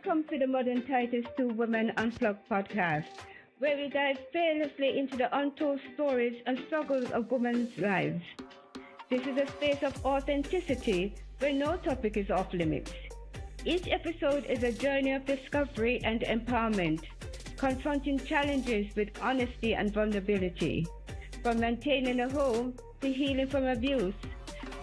Welcome to the Modern Titus to Women Unplugged podcast, where we dive fearlessly into the untold stories and struggles of women's lives. This is a space of authenticity where no topic is off limits. Each episode is a journey of discovery and empowerment, confronting challenges with honesty and vulnerability. From maintaining a home to healing from abuse,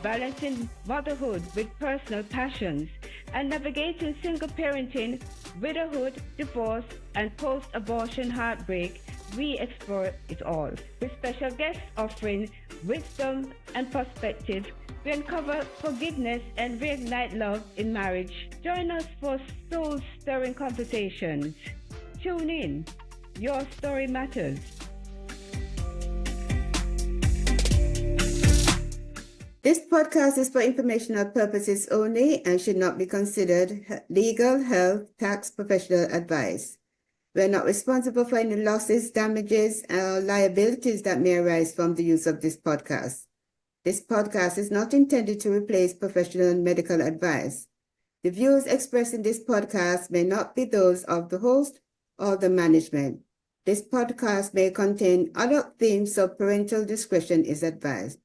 balancing motherhood with personal passions, and navigating single parenting, widowhood, divorce, and post-abortion heartbreak, we explore it all. With special guests offering wisdom and perspective, we uncover forgiveness and reignite love in marriage. Join us for soul-stirring conversations. Tune in. Your story matters. This podcast is for informational purposes only and should not be considered legal, health, tax, professional advice. We are not responsible for any losses, damages, or liabilities that may arise from the use of this podcast. This podcast is not intended to replace professional medical advice. The views expressed in this podcast may not be those of the host or the management. This podcast may contain adult themes, so parental discretion is advised.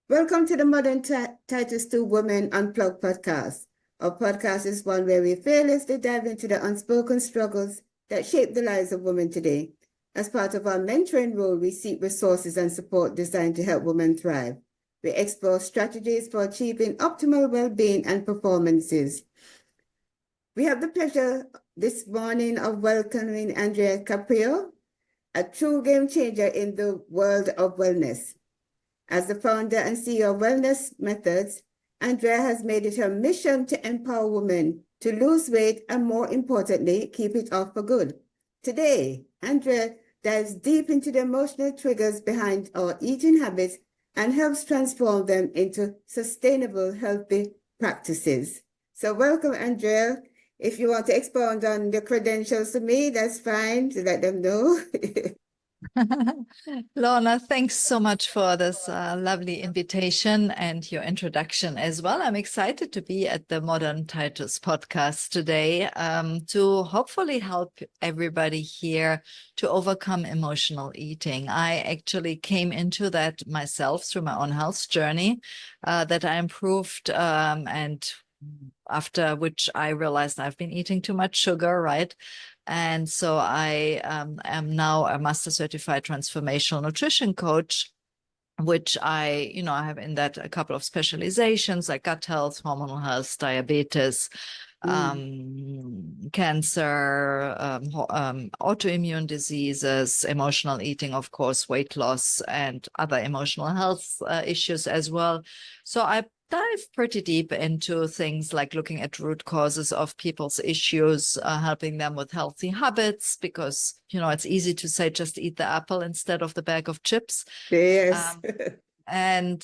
Welcome to the Modern Titus 2 Women Unplugged podcast. Our podcast is one where we fearlessly dive into the unspoken struggles that shape the lives of women today. As part of our mentoring role, we seek resources and support designed to help women thrive. We explore strategies for achieving optimal well-being and performances. We have the pleasure this morning of welcoming Andrea Caprio, a true game changer in the world of wellness. As the founder and CEO of Wellness Methods, Andrea has made it her mission to empower women to lose weight and, more importantly, keep it off for good. Today, Andrea dives deep into the emotional triggers behind our eating habits and helps transform them into sustainable, healthy practices. So welcome, Andrea. If you want to expound on the credentials to me, that's fine, to let them know. Lorna, thanks so much for this lovely invitation and your introduction as well. I'm excited to be at the Modern Titus podcast today to hopefully help everybody here to overcome emotional eating. I actually came into that myself through my own health journey that I improved and after which I realized I've been eating too much sugar, right? And so I am now a master certified transformational nutrition coach, which I have in that a couple of specializations like gut health, hormonal health, diabetes, cancer, autoimmune diseases, emotional eating, of course, weight loss, and other emotional health issues as well. So I dive pretty deep into things like looking at root causes of people's issues, helping them with healthy habits, because, it's easy to say just eat the apple instead of the bag of chips. Yes. And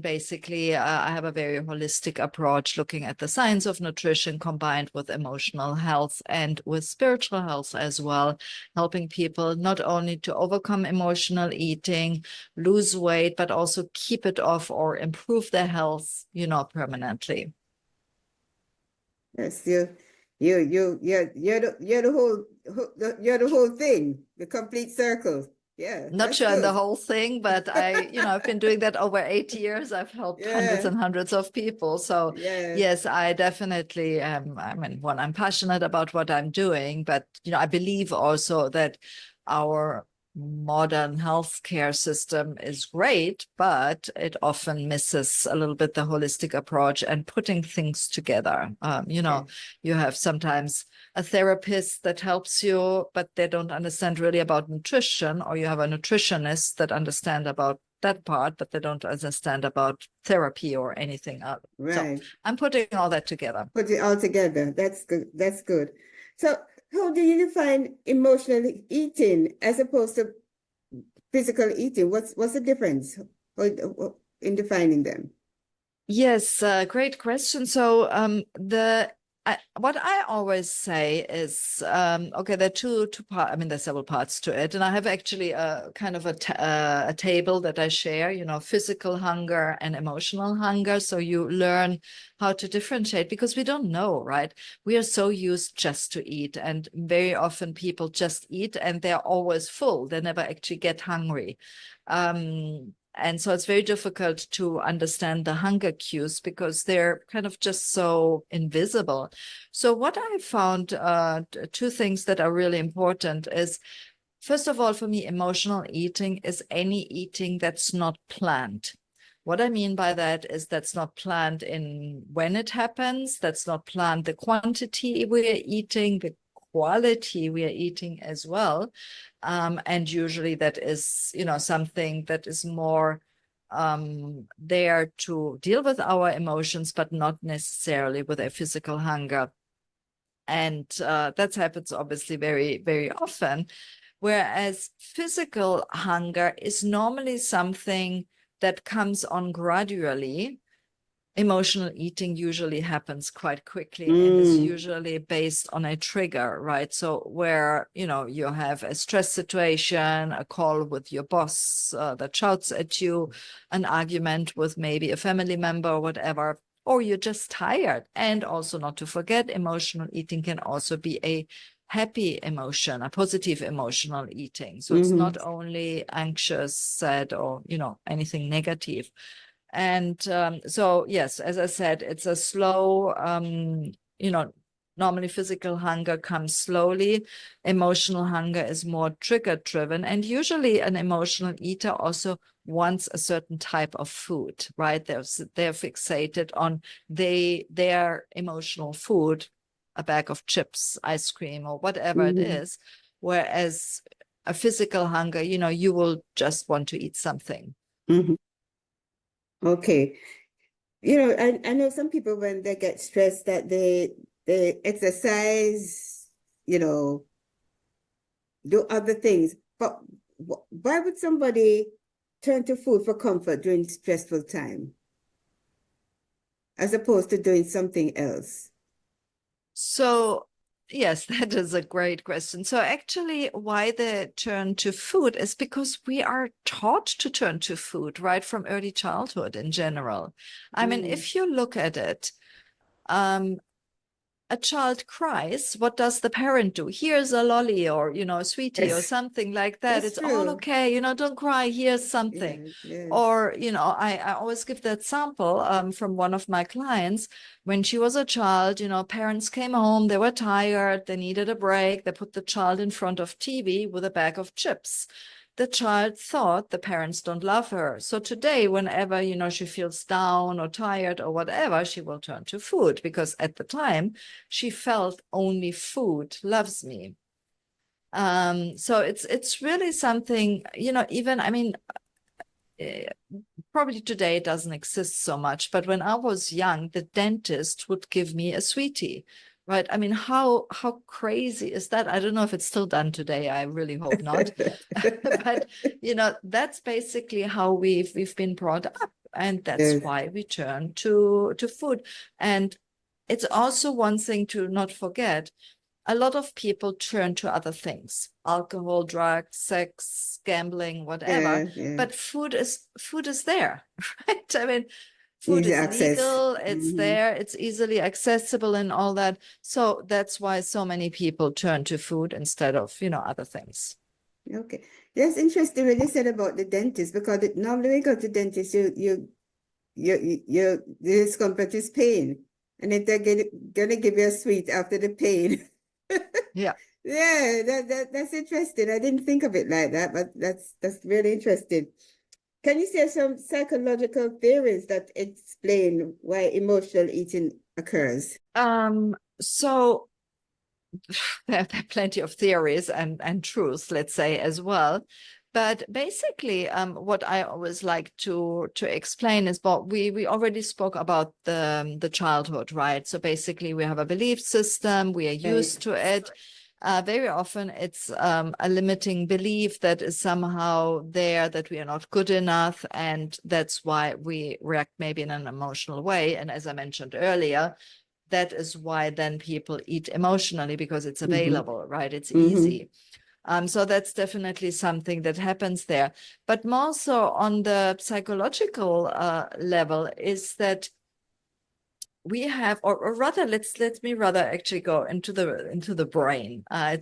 basically I have a very holistic approach looking at the science of nutrition combined with emotional health and with spiritual health as well, helping people not only to overcome emotional eating, lose weight, but also keep it off or improve their health, permanently. Yes, you're the whole thing, the complete circle. Yeah, not sure in the whole thing, but I've been doing that over 8 years. I've helped hundreds and hundreds of people. So yes, I definitely I'm passionate about what I'm doing, but I believe also that our modern healthcare system is great, but it often misses a little bit the holistic approach and putting things together. You have sometimes a therapist that helps you, but they don't understand really about nutrition, or you have a nutritionist that understand about that part, but they don't understand about therapy or anything else. Right. So I'm putting all that together. Put it all together. That's good. That's good. So how do you define emotional eating as opposed to physical eating? What's the difference in defining them? Yes, great question. So what I always say is, okay, there are two parts. I mean, there's several parts to it, and I have actually a kind of a table that I share. Physical hunger and emotional hunger, so you learn how to differentiate, because we don't know, right? We are so used just to eat, and very often people just eat and they're always full. They never actually get hungry. And so it's very difficult to understand the hunger cues because they're kind of just so invisible. So what I found, two things that are really important is, first of all, for me, emotional eating is any eating that's not planned. What I mean by that is that's not planned in when it happens, that's not planned the quantity we're eating, the quality we are eating as well. And usually that is, something that is more there to deal with our emotions, but not necessarily with a physical hunger. And that happens obviously very, very often. Whereas physical hunger is normally something that comes on gradually. Emotional eating usually happens quite quickly and is usually based on a trigger, right? So where, you have a stress situation, a call with your boss that shouts at you, an argument with maybe a family member or whatever, or you're just tired. And also, not to forget, emotional eating can also be a happy emotion, a positive emotional eating. So it's not only anxious, sad, or, anything negative. And so, yes, as I said, it's a slow, normally physical hunger comes slowly. Emotional hunger is more trigger driven. And usually an emotional eater also wants a certain type of food, right? They're fixated on their emotional food, a bag of chips, ice cream, or whatever it is. Whereas a physical hunger, you will just want to eat something. Okay. I know some people, when they get stressed, that they exercise, do other things. But why would somebody turn to food for comfort during stressful time, as opposed to doing something else? So, yes, that is a great question. So actually, why they turn to food is because we are taught to turn to food, right, from early childhood in general. I mean, if you look at it, a child cries, what does the parent do? Here's a lolly, or, a sweetie, or something like that. It's all okay, don't cry, here's something. Or, I always give that sample from one of my clients. When she was a child, parents came home, they were tired, they needed a break, they put the child in front of TV with a bag of chips. The child thought the parents don't love her. So today, whenever, she feels down or tired or whatever, she will turn to food, because at the time she felt only food loves me. So it's really something, even, I mean, probably today it doesn't exist so much, but when I was young, the dentist would give me a sweetie. Right. I mean, how crazy is that? I don't know if it's still done today. I really hope not. But that's basically how we've been brought up, and that's why we turn to food. And it's also one thing to not forget. A lot of people turn to other things: alcohol, drugs, sex, gambling, whatever. But food is there, right? I mean, food Easy is access. legal, it's there, it's easily accessible and all that. So that's why so many people turn to food instead of, other things. Okay. That's interesting what you said about the dentist, because normally when you go to dentist, the discomfort is pain. And if they're gonna give you a sweet after the pain. Yeah. Yeah, that's interesting. I didn't think of it like that, but that's really interesting. Can you share some psychological theories that explain why emotional eating occurs? So there are plenty of theories and truths, let's say, as well. But basically, what I always like to explain is, but we already spoke about the childhood, right? So basically, we have a belief system, we are used to it. Very often it's a limiting belief that is somehow there, that we are not good enough, and that's why we react maybe in an emotional way. And as I mentioned earlier, that is why then people eat emotionally, because it's available, right? It's Mm-hmm. easy. So that's definitely something that happens there. But more so on the psychological level is that we have, or rather, let me rather actually go into the brain. I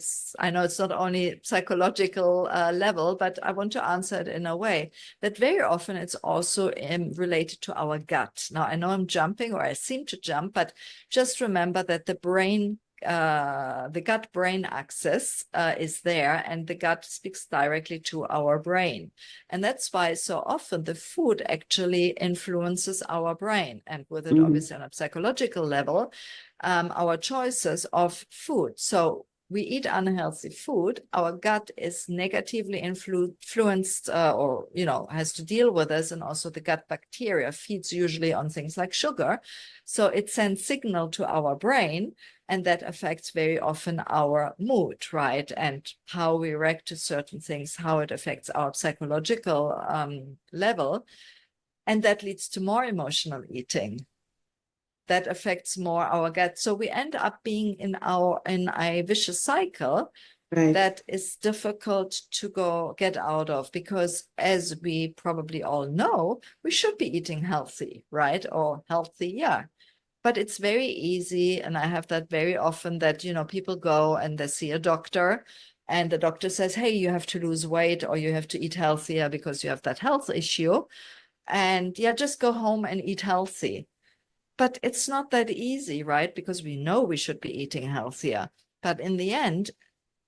know it's not only psychological level, but I want to answer it in a way that very often it's also related to our gut. Now I know I'm jumping, or I seem to jump, but just remember that the brain, the gut-brain axis is there, and the gut speaks directly to our brain. And that's why so often the food actually influences our brain, and with it, obviously, on a psychological level, our choices of food. So we eat unhealthy food, our gut is negatively influenced or, has to deal with this. And also the gut bacteria feeds usually on things like sugar. So it sends signal to our brain, and that affects very often our mood, right? And how we react to certain things, how it affects our psychological level. And that leads to more emotional eating. That affects more our gut. So we end up being in a vicious cycle that is difficult to get out of, because as we probably all know, we should be eating healthy, right? Or healthier. But it's very easy, and I have that very often, that, people go and they see a doctor, and the doctor says, hey, you have to lose weight, or you have to eat healthier because you have that health issue. And just go home and eat healthy. But it's not that easy, right? Because we know we should be eating healthier. But in the end,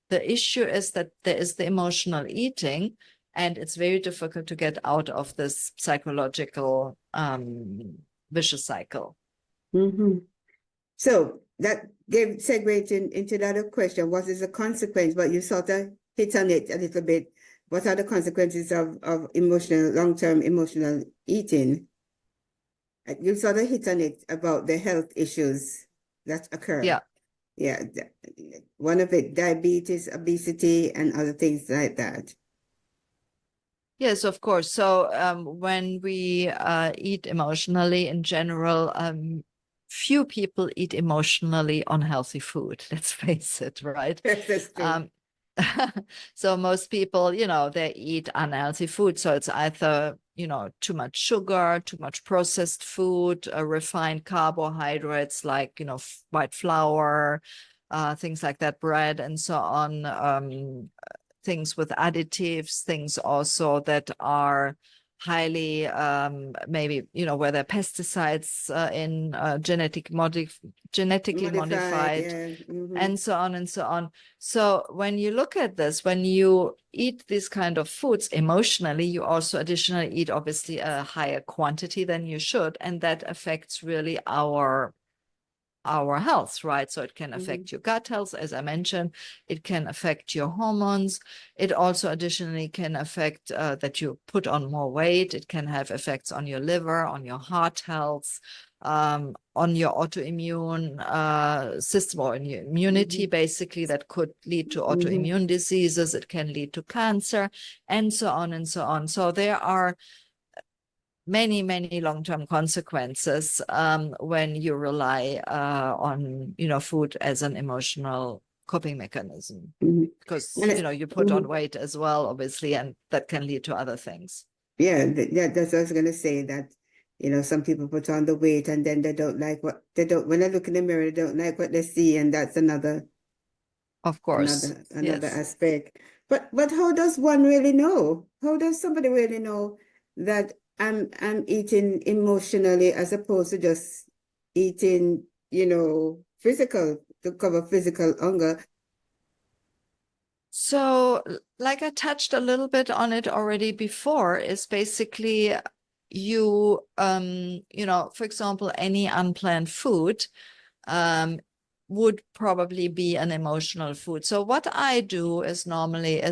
the issue is that there is the emotional eating, and it's very difficult to get out of this psychological vicious cycle. Mm-hmm. So that segues into the other question. What is the consequence? But you sort of hit on it a little bit. What are the consequences of long-term emotional eating? You sort of hit on it about the health issues that occur. Yeah. Yeah. One of it, diabetes, obesity, and other things like that. Yes, of course. So when we eat emotionally in general, few people eat emotionally unhealthy food. Let's face it, right? That's true. So most people, they eat unhealthy food. So it's either, too much sugar, too much processed food, refined carbohydrates like, white flour, things like that, bread and so on. Things with additives, things also that are highly maybe, where there are pesticides in genetically modified, yeah. Mm-hmm. and so on and so on. So when you look at this, when you eat these kind of foods emotionally, you also additionally eat obviously a higher quantity than you should, and that affects really our health, right? So it can affect your gut health, as I mentioned. It can affect your hormones. It also additionally can affect that you put on more weight. It can have effects on your liver, on your heart health, on your autoimmune system, or in your immunity, basically, that could lead to autoimmune diseases. It can lead to cancer, and so on and so on. So there are many, many long-term consequences when you rely on, food as an emotional coping mechanism, because, you put on weight as well, obviously, and that can lead to other things. Yeah, that's what I was going to say, that, some people put on the weight and then they don't like when they look in the mirror, they don't like what they see. And that's another, of course, another yes. aspect. But how does one really know? How does somebody really know that I'm eating emotionally as opposed to just eating, physical, to cover physical hunger? So, like I touched a little bit on it already before, is basically you, for example, any unplanned food would probably be an emotional food. So what I do is normally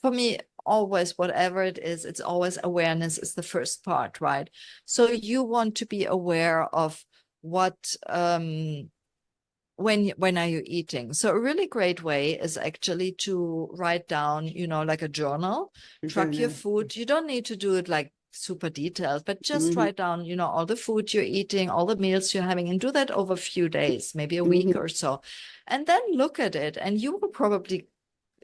for me, always, whatever it is, it's always awareness is the first part, right? So you want to be aware of what, when are you eating? So a really great way is actually to write down, like a journal, track your food. You don't need to do it like super detailed, but just write down, all the food you're eating, all the meals you're having, and do that over a few days, maybe a week or so. And then look at it, and you will probably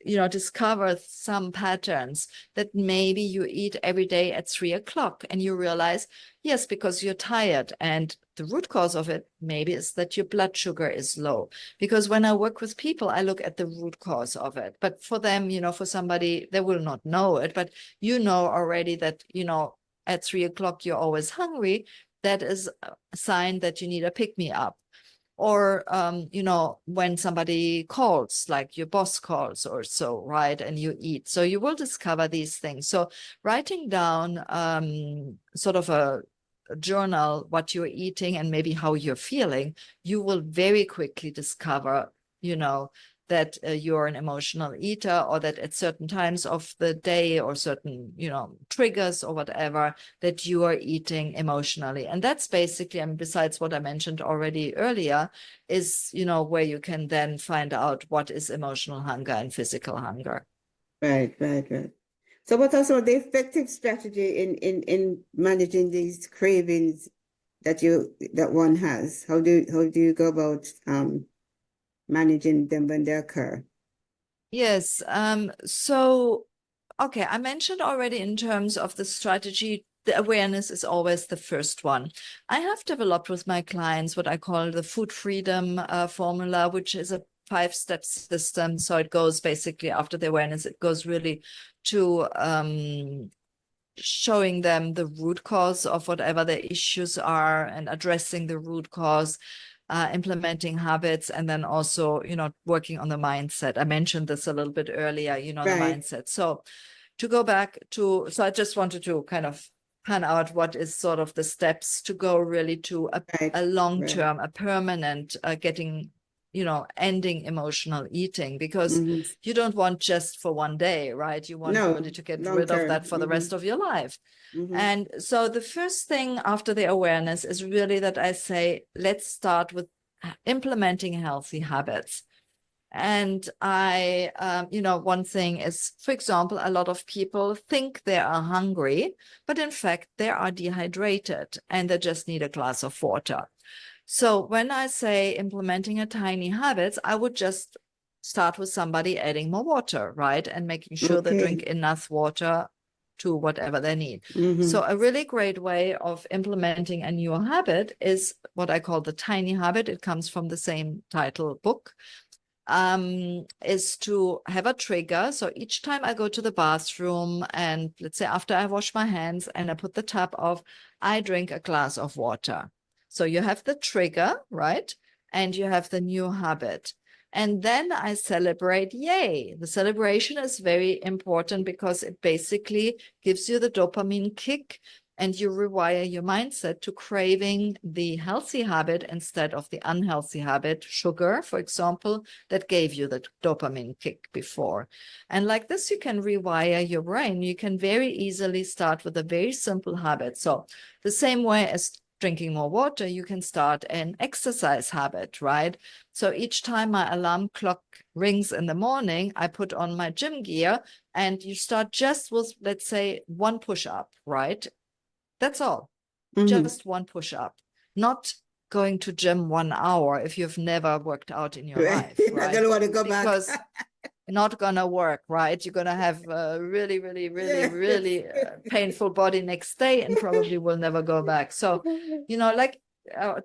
discover some patterns that maybe you eat every day at 3 o'clock and you realize, yes, because you're tired. And the root cause of it maybe is that your blood sugar is low. Because when I work with people, I look at the root cause of it. But for them, for somebody, they will not know it, but already that, at 3 o'clock, you're always hungry. That is a sign that you need a pick-me-up. Or, when somebody calls, like your boss calls or so, right? And you eat. So you will discover these things. So writing down sort of a journal, what you're eating and maybe how you're feeling, you will very quickly discover, that you're an emotional eater, or that at certain times of the day or certain, triggers or whatever, that you are eating emotionally. And that's basically, besides what I mentioned already earlier, is, where you can then find out what is emotional hunger and physical hunger. Right. So what are some of the effective strategy in managing these cravings that one has? How do you go about managing them when they occur? Yes. So, okay, I mentioned already in terms of the strategy, the awareness is always the first one. I have developed with my clients what I call the food freedom formula, which is a 5-step system. So it goes basically after the awareness, it goes really to showing them the root cause of whatever their issues are and addressing the root cause. Implementing habits, and then also, working on the mindset. I mentioned this a little bit earlier, the mindset. So to go back to, so I just wanted to kind of pan out what is sort of the steps to go really to a long-term, a permanent getting, ending emotional eating, because you don't want just for one day, right? You want really to get rid of that for the rest of your life. And so the first thing after the awareness is really that I say, let's start with implementing healthy habits. And one thing is, for example, a lot of people think they are hungry, but in fact, they are dehydrated and they just need a glass of water. So when I say implementing a tiny habits, I would just start with somebody adding more water, right? And making sure they drink enough water to whatever they need. So a really great way of implementing a new habit is what I call the tiny habit. It comes from the same title book, is to have a trigger. So each time I go to the bathroom, and let's say after I wash my hands and I put the tap off, I drink a glass of water. So you have the trigger, right? And you have the new habit. And then I celebrate, yay. The celebration is very important because it basically gives you the dopamine kick, and you rewire your mindset to craving the healthy habit instead of the unhealthy habit, sugar, for example, that gave you the dopamine kick before. And like this, you can rewire your brain. You can very easily start with a very simple habit. So the same way as drinking more water, you can start an exercise habit, right? So each time my alarm clock rings in the morning, I put on my gym gear, and you start just with, let's say, one push-up, right? That's all. Just one push-up. Not going to gym 1 hour if you've never worked out in your life, right? I don't want to go because back. not gonna work, right? You're gonna have a really, really, really, really painful body next day, and probably will never go back. So,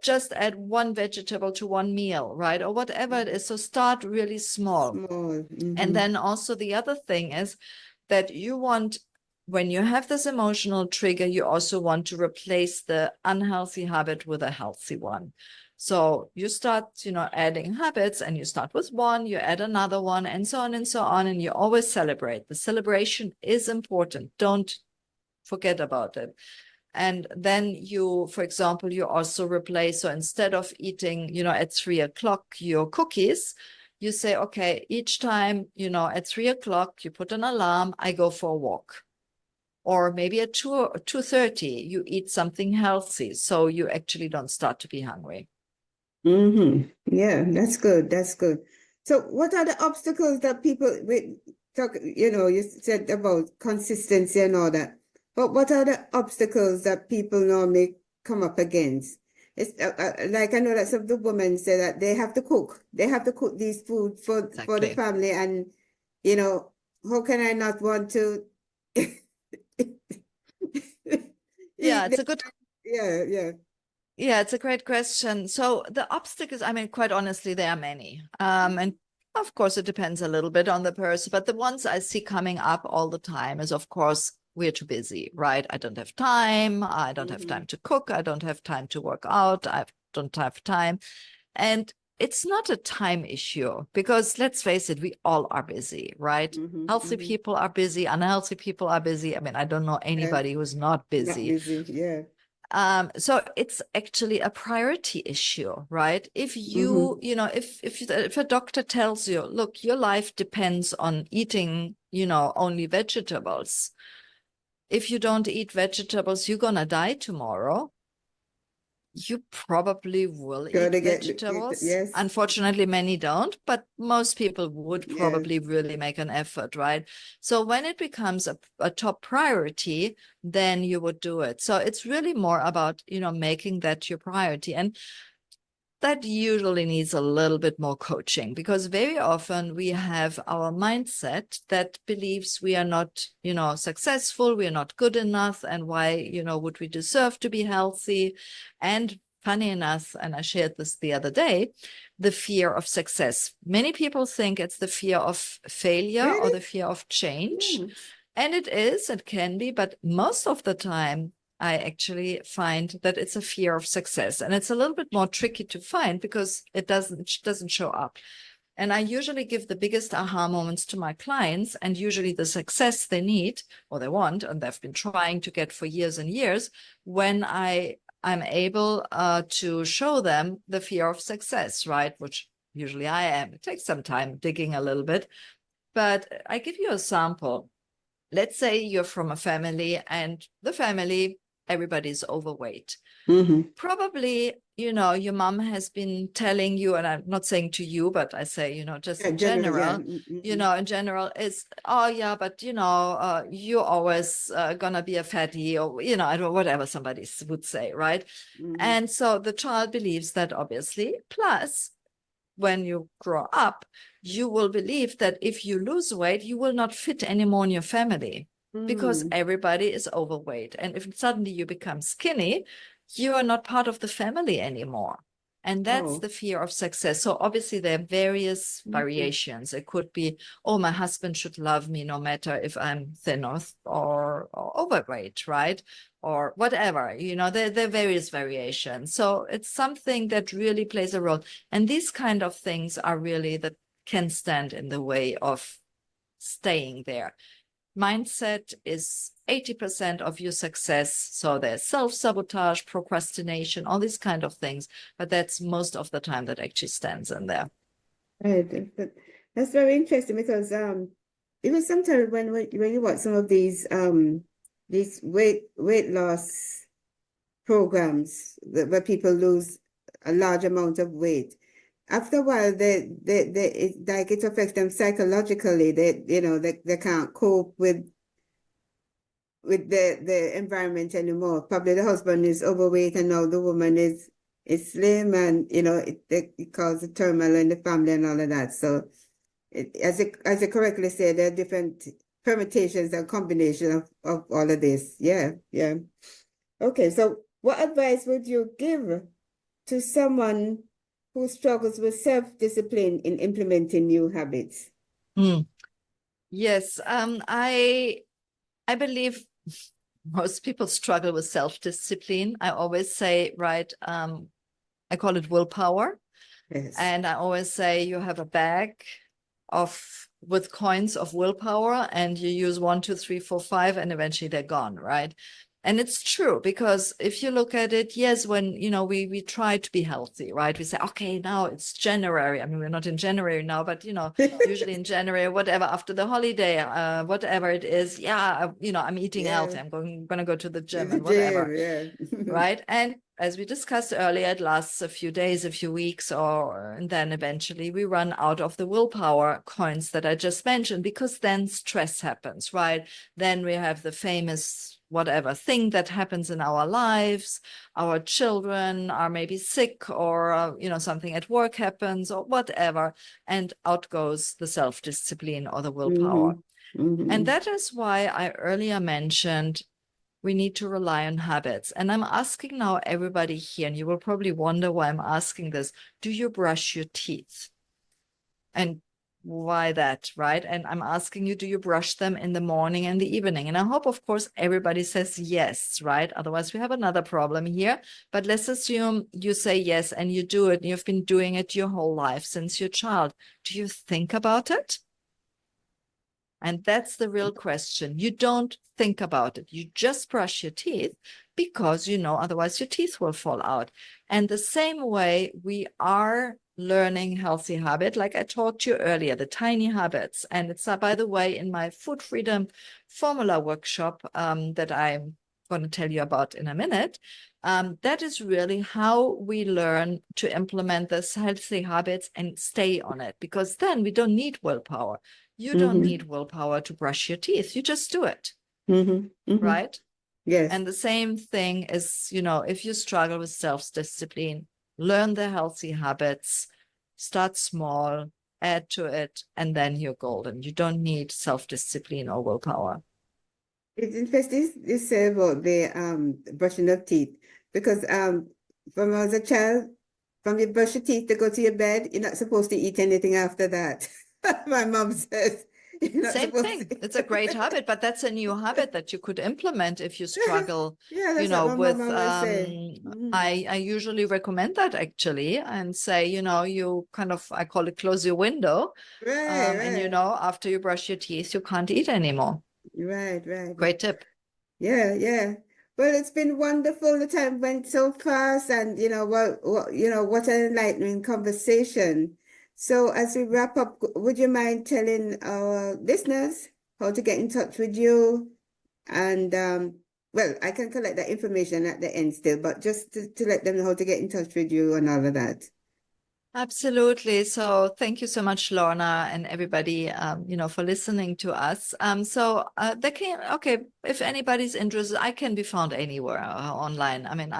just add one vegetable to one meal, right? Or whatever it is. So start really small. And then also the other thing is that you want, when you have this emotional trigger, you also want to replace the unhealthy habit with a healthy one. So you start, adding habits, and you start with one, you add another one, and so on and so on. And you always celebrate. The celebration is important. Don't forget about it. And then you, for example, you also replace, so instead of eating, at 3 o'clock, your cookies, you say, okay, each time, at 3 o'clock, you put an alarm, I go for a walk. Or maybe at 2:30, you eat something healthy, so you actually don't start to be hungry. Yeah, that's good. That's good. So what are the obstacles that people talk, you said about consistency and all that. But what are the obstacles that people normally come up against? It's like I know that some of the women say that they have to cook. They have to cook these food for the Exactly. family, and you know, how can I not want to Yeah, eat it's this? a good Yeah. Yeah, it's a great question. So the obstacles, I mean, quite honestly, there are many. And of course, it depends a little bit on the person, but the ones I see coming up all the time is, of course, we're too busy, right? I don't have time. I don't have time to cook. I don't have time to work out. I don't have time. And it's not a time issue because let's face it, we all are busy, right? Healthy people are busy, unhealthy people are busy. I mean, I don't know Yeah. anybody who's not Not busy. busy. Yeah. So it's actually a priority issue, right? If you, if a doctor tells you, look, your life depends on eating, only vegetables. If you don't eat vegetables, you're gonna die tomorrow. You probably will Gotta eat vegetables. yes. Unfortunately, many don't, but most people would Yeah. probably really make an effort, right? So when it becomes a top priority, then you would do it. So it's really more about, making that your priority. And that usually needs a little bit more coaching because very often we have our mindset that believes we are not, successful, we are not good enough, and why, would we deserve to be healthy? And funny enough, and I shared this the other day, the fear of success. Many people think it's the fear of failure or the fear of change. And it can be, but most of the time, I actually find that it's a fear of success, and it's a little bit more tricky to find because it doesn't show up. And I usually give the biggest aha moments to my clients, and usually the success they need or they want, and they've been trying to get for years and years, when I'm able to show them the fear of success, right? Which usually I am. It takes some time digging a little bit, but I give you a sample. Let's say you're from a family and the family, everybody's overweight. Probably, your mom has been telling you, and I'm not saying to you, but I say, just in general, in general is, oh yeah, but you're always gonna be a fatty, or, I don't know, whatever somebody would say, right? And so the child believes that, obviously. Plus, when you grow up, you will believe that if you lose weight, you will not fit anymore in your family because everybody is overweight. And if suddenly you become skinny, you are not part of the family anymore. And that's the fear of success. So obviously there are various variations. It could be, oh, my husband should love me no matter if I'm thin or overweight, right? Or whatever, there are various variations. So it's something that really plays a role. And these kind of things are really that can stand in the way of staying there. Mindset is 80% of your success. So there's self-sabotage, procrastination, all these kind of things. But that's most of the time that actually stands in there. Right. That's very interesting because even sometimes when you watch some of these weight loss programs where people lose a large amount of weight, after a while it affects them psychologically. They can't cope with the environment anymore. Probably the husband is overweight and now the woman is slim, and it causes turmoil in the family and all of that. So as you correctly said, there are different permutations and combinations of all of this. Yeah. Okay, so what advice would you give to someone who struggles with self-discipline in implementing new habits? Yes, I believe most people struggle with self-discipline. I always say, right, I call it willpower. Yes. And I always say you have a bag with coins of willpower, and you use 1, 2, 3, 4, 5, and eventually they're gone, right? And it's true, because if you look at it, yes, when, we try to be healthy, right? We say, okay, now it's January. I mean, we're not in January now, but, usually in January, whatever, after the holiday, whatever it is, yeah, I'm eating healthy. I'm going to go to the gym and whatever, right? And as we discussed earlier, it lasts a few days, a few weeks, and then eventually we run out of the willpower coins that I just mentioned, because then stress happens, right? Then we have the famous whatever thing that happens in our lives. Our children are maybe sick, or something at work happens, or whatever, and out goes the self-discipline or the willpower. And that is why I earlier mentioned we need to rely on habits. And I'm asking now everybody here, and you will probably wonder why I'm asking this: do you brush your teeth? And why that, right? And I'm asking you, do you brush them in the morning and the evening? And I hope, of course, everybody says yes, right? Otherwise, we have another problem here. But let's assume you say yes and you do it. And you've been doing it your whole life since your child. Do you think about it? And that's the real question. You don't think about it. You just brush your teeth because otherwise your teeth will fall out. And the same way we are learning healthy habit, like I talked to you earlier, the tiny habits. And it's, by the way, in my Food Freedom Formula workshop that I'm going to tell you about in a minute. That is really how we learn to implement these healthy habits and stay on it, because then we don't need willpower. You don't need willpower to brush your teeth. You just do it, right? Yes. And the same thing is, if you struggle with self-discipline, learn the healthy habits, start small, add to it, and then you're golden. You don't need self-discipline or willpower. It's interesting you say about the brushing of teeth, because when I was a child, from you brush your teeth to go to your bed, you're not supposed to eat anything after that. My mom says. Same thing. It's a great habit, but that's a new habit that you could implement if you struggle, that's what my with, mom always say. I usually recommend that actually, and say, you kind of, I call it close your window. Right. And after you brush your teeth, you can't eat anymore. Right. Great tip. Yeah. Well, it's been wonderful. The time went so fast, and what an enlightening conversation. So as we wrap up, would you mind telling our listeners how to get in touch with you? And well, I can collect that information at the end still, but just to let them know how to get in touch with you and all of that. Absolutely. So thank you so much, Lorna, and everybody, for listening to us. If anybody's interested, I can be found anywhere online. I mean,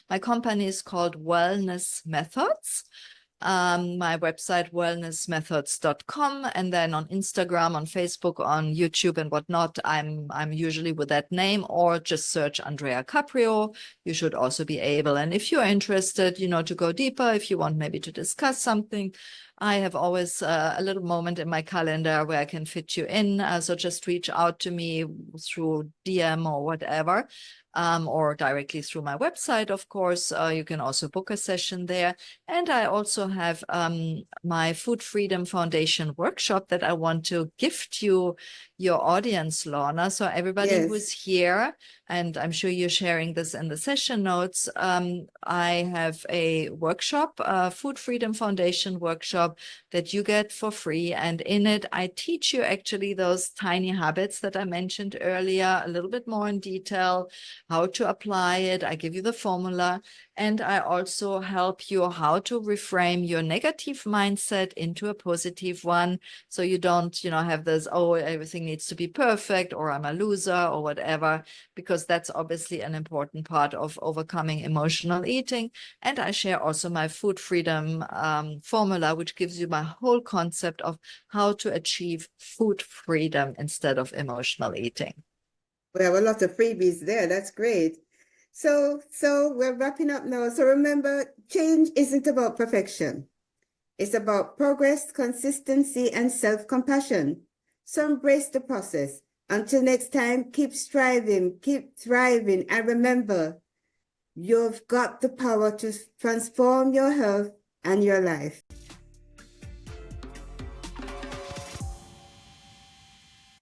my company is called Wellness Methods. My website, wellnessmethods.com, and then on Instagram, on Facebook, on YouTube and whatnot, I'm usually with that name, or just search Andrea Caprio. You should also be able. And if you're interested, to go deeper, if you want maybe to discuss something, I have always a little moment in my calendar where I can fit you in. So just reach out to me through DM or whatever. Or directly through my website, of course. You can also book a session there. And I also have my Food Freedom Foundation workshop that I want to gift you, your audience, Lorna. So everybody who's here, and I'm sure you're sharing this in the session notes, I have a workshop, a Food Freedom Foundation workshop that you get for free. And in it, I teach you actually those tiny habits that I mentioned earlier, a little bit more in detail, how to apply it. I give you the formula, and I also help you how to reframe your negative mindset into a positive one. So you don't, have this, oh, everything needs to be perfect, or I'm a loser, or whatever, because that's obviously an important part of overcoming emotional eating. And I share also my food freedom formula, which gives you my whole concept of how to achieve food freedom instead of emotional eating. We have a lot of freebies there. That's great. So we're wrapping up now. So remember, change isn't about perfection. It's about progress, consistency, and self-compassion. So embrace the process. Until next time, keep striving, keep thriving, and remember, you've got the power to transform your health and your life.